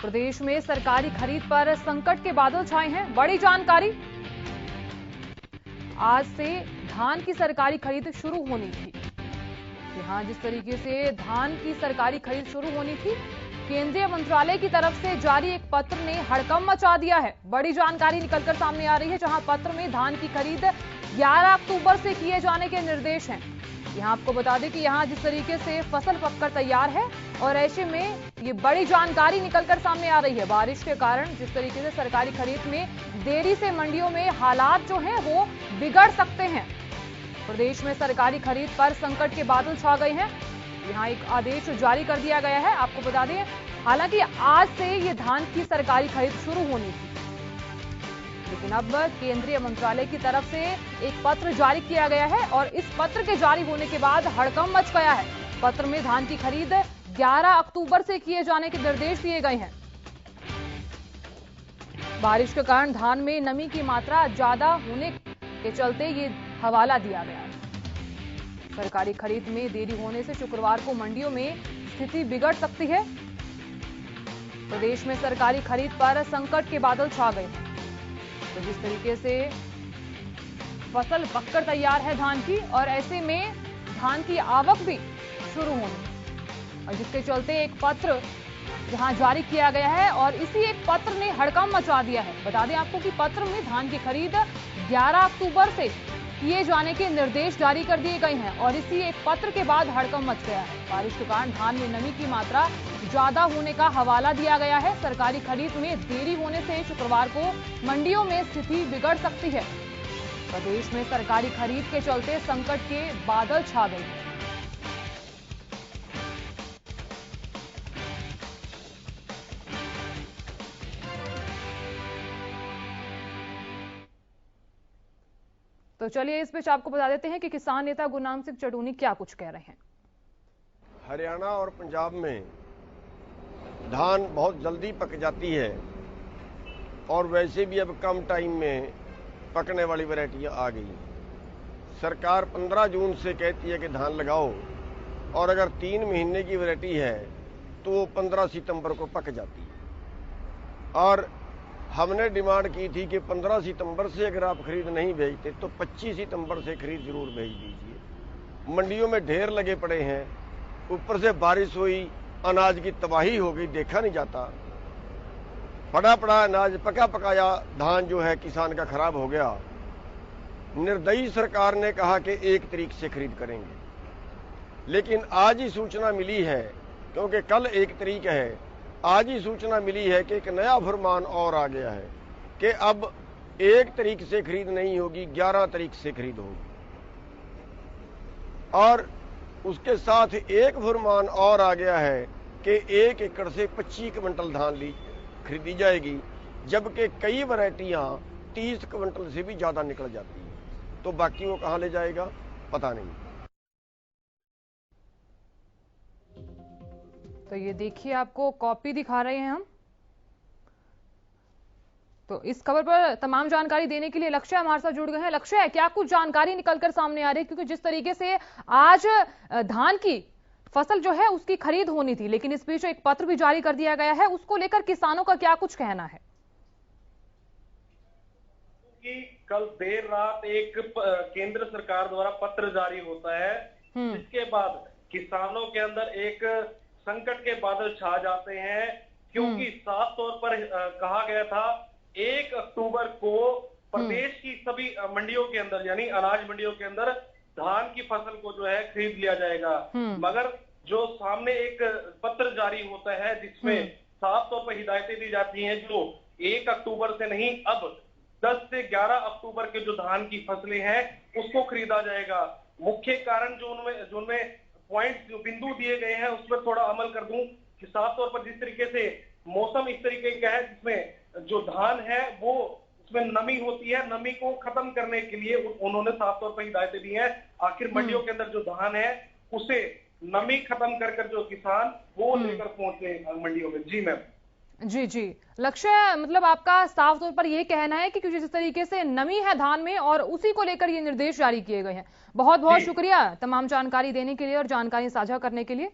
प्रदेश में सरकारी खरीद पर संकट के बादल छाए हैं। बड़ी जानकारी, आज से धान की सरकारी खरीद शुरू होनी थी। यहां जिस तरीके से धान की सरकारी खरीद शुरू होनी थी, केंद्रीय मंत्रालय की तरफ से जारी एक पत्र ने हड़कंप मचा दिया है। बड़ी जानकारी निकलकर सामने आ रही है, जहां पत्र में धान की खरीद 11 अक्टूबर से किए जाने के निर्देश हैं। यहां आपको बता दें कि यहां जिस तरीके से फसल पककर तैयार है और ऐसे में ये बड़ी जानकारी निकलकर सामने आ रही है। बारिश के कारण जिस तरीके से सरकारी खरीद में देरी से मंडियों में हालात जो हैं वो बिगड़ सकते हैं। प्रदेश में सरकारी खरीद पर संकट के बादल छा गए हैं। यहाँ एक आदेश जारी कर दिया गया है। आपको बता दें, हालांकि आज से ये धान की सरकारी खरीद शुरू होनी थी, लेकिन अब केंद्रीय मंत्रालय की तरफ से एक पत्र जारी किया गया है और इस पत्र के जारी होने के बाद हड़कंप मच गया है। पत्र में धान की खरीद 11 अक्टूबर से किए जाने के निर्देश दिए गए हैं। बारिश के कारण धान में नमी की मात्रा ज्यादा होने के चलते ये हवाला दिया गया है। सरकारी खरीद में देरी होने से शुक्रवार को मंडियों में स्थिति बिगड़ सकती है। प्रदेश में सरकारी खरीद पर संकट के बादल छा गए हैं। तो जिस तरीके से फसल पककर तैयार है धान की, और ऐसे में धान की आवक भी शुरू होनी, और जिसके चलते एक पत्र यहां जारी किया गया है और इसी एक पत्र ने हड़कंप मचा दिया है। बता दें आपको कि पत्र में धान की खरीद 11 अक्टूबर से किए जाने के निर्देश जारी कर दिए गए हैं और इसी एक पत्र के बाद हड़कंप मच गया है। बारिश के कारण धान में नमी की मात्रा ज्यादा होने का हवाला दिया गया है। सरकारी खरीद में देरी होने से शुक्रवार को मंडियों में स्थिति बिगड़ सकती है। प्रदेश में सरकारी खरीद के चलते संकट के बादल छा गए हैं। तो चलिए इस बीच आपको बता देते हैं कि किसान नेता गुरनाम सिंह चडूनी क्या कुछ कह रहे हैं। हरियाणा और पंजाब में धान बहुत जल्दी पक जाती है और वैसे भी अब कम टाइम में पकने वाली वैरायटियां आ गई। सरकार 15 जून से कहती है कि धान लगाओ, और अगर 3 महीने की वैरायटी है तो वो 15 सितंबर को पक जाती है। और हमने डिमांड की थी कि 15 सितंबर से अगर आप खरीद नहीं भेजते तो 25 सितंबर से खरीद जरूर भेज दीजिए। मंडियों में ढेर लगे पड़े हैं, ऊपर से बारिश हुई, अनाज की तबाही हो गई, देखा नहीं जाता। पड़ा पड़ा अनाज, पका पकाया धान जो है किसान का खराब हो गया। निर्दयी सरकार ने कहा कि 1 तारीख से खरीद करेंगे, लेकिन आज ही सूचना मिली है, क्योंकि कल 1 तारीख है, आज ही सूचना मिली है कि एक नया फरमान और आ गया है कि अब 1 तारीख से खरीद नहीं होगी, 11 तारीख से खरीद होगी। और उसके साथ एक फरमान और आ गया है कि 1 एकड़ से 25 क्विंटल धान खरीदी जाएगी, जबकि कई वैरायटियां 30 क्विंटल से भी ज्यादा निकल जाती है। तो बाकी वो कहां ले जाएगा पता नहीं। तो ये देखिए, आपको कॉपी दिखा रहे हैं हम। तो इस खबर पर तमाम जानकारी देने के लिए लक्ष्य हमारे साथ जुड़ गए हैं। लक्ष्य, क्या कुछ जानकारी निकलकर सामने आ रही है? क्योंकि जिस तरीके से आज धान की फसल जो है उसकी खरीद होनी थी, लेकिन इस बीच एक पत्र भी जारी कर दिया गया है, उसको लेकर किसानों का क्या कुछ कहना है? कि कल देर रात एक केंद्र सरकार द्वारा पत्र जारी होता है, जिसके बाद किसानों के अंदर एक संकट के बादल छा जाते हैं, क्योंकि साफ तौर पर कहा गया था 1 अक्टूबर को प्रदेश की सभी मंडियों के अंदर, यानी अनाज मंडियों के अंदर धान की फसल को जो है खरीद लिया जाएगा। मगर जो सामने एक पत्र जारी होता है जिसमें साफ तौर पर हिदायतें दी जाती हैं, जो 1 अक्टूबर से नहीं, अब 10 से 11 अक्टूबर के जो धान की फसलें हैं उसको खरीदा जाएगा। मुख्य कारण जो उनमें पॉइंट जो बिंदु दिए गए हैं उस पर थोड़ा अमल कर दूं कि साफ तौर पर जिस तरीके से मौसम इस तरीके का है जिसमें जो धान है वो उसमें नमी होती है, नमी को खत्म करने के लिए उन्होंने साफ तौर पर हिदायतें दी हैं। आखिर मंडियों के अंदर जो धान है उसे नमी खत्म कर जो किसान वो लेकर पहुंचे मंडियों में। जी मैम। जी जी, लक्ष्य, मतलब आपका साफ तौर पर यह कहना है कि क्योंकि जिस तरीके से नमी है धान में और उसी को लेकर ये निर्देश जारी किए गए हैं। बहुत बहुत शुक्रिया तमाम जानकारी देने के लिए और जानकारी साझा करने के लिए।